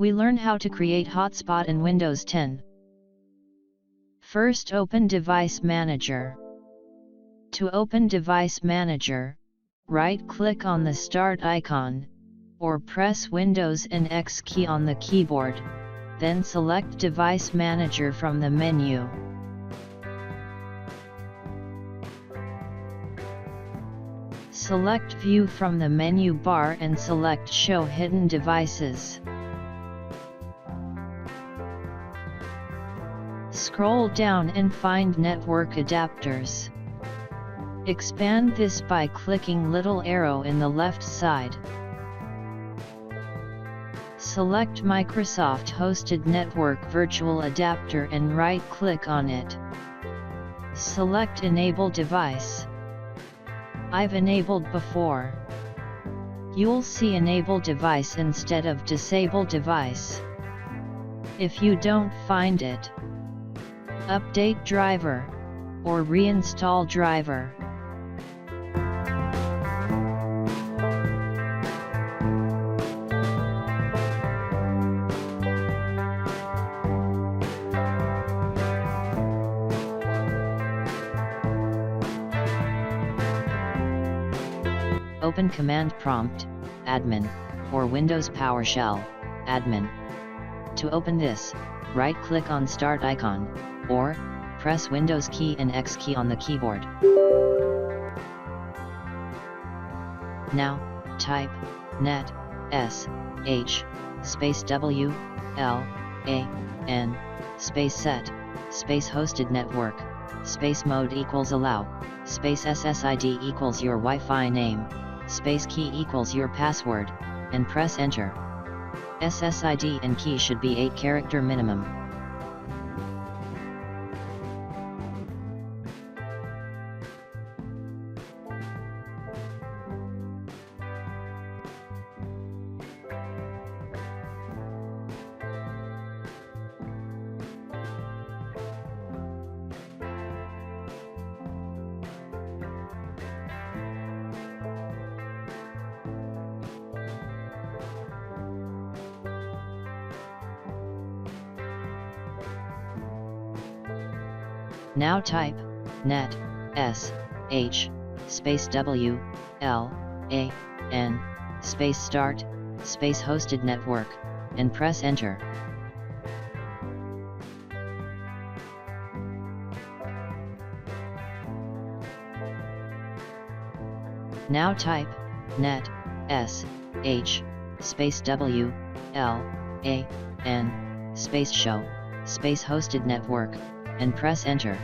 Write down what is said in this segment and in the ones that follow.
we learn how to create hotspot in Windows 10. First, open Device Manager. To open Device Manager, right-click on the Start icon, or press Windows and X key on the keyboard, then select Device Manager from the menu. Select View from the menu bar and select Show Hidden Devices. Scroll down and find Network Adapters. Expand this by clicking little arrow in the left side. Select Microsoft Hosted Network Virtual Adapter and right-click on it. Select Enable Device. I've enabled before. You'll see Enable Device instead of Disable Device. If you don't find it, update driver, or reinstall driver. Open Command Prompt, Admin, or Windows PowerShell, Admin. To open this, right-click on Start icon, or press Windows key and X key on the keyboard. Now, type net s h space w l a n space set space hosted network space mode equals allow space ssid equals your Wi-Fi name space key equals your password, and press enter. SSID and key should be 8-character minimum. Now type net s h space w l a n space start space hosted network and press enter. Now type net s h space w l a n space show space hosted network and press enter.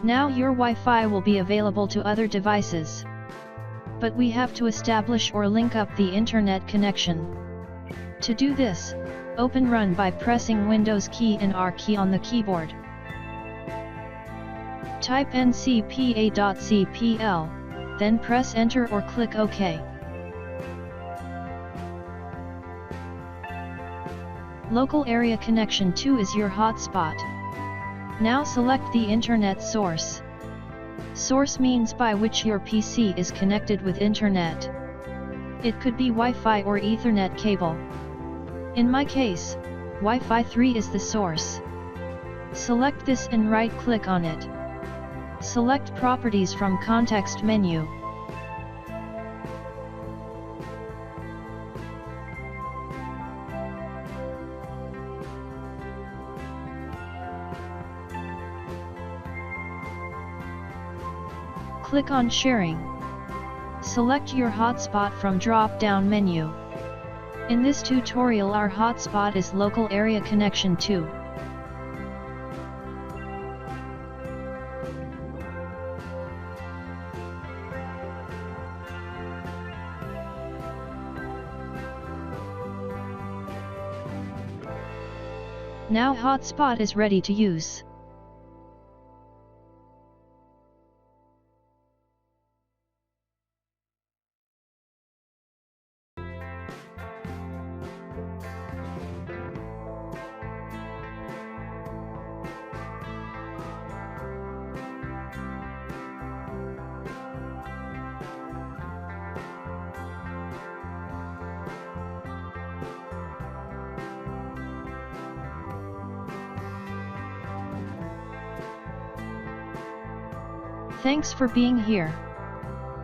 Now your Wi-Fi will be available to other devices. But we have to establish or link up the internet connection. To do this, open Run by pressing Windows key and R key on the keyboard. Type ncpa.cpl, then press enter or click OK. Local Area Connection 2 is your hotspot. Now select the internet source. Source means by which your PC is connected with internet. It could be Wi-Fi or Ethernet cable. In my case, Wi-Fi 3 is the source. Select this and right-click on it. Select Properties from context menu. Click on Sharing. Select your hotspot from drop-down menu. In this tutorial our hotspot is Local Area Connection 2. Now hotspot is ready to use. Thanks for being here.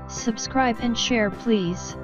Subscribe and share please.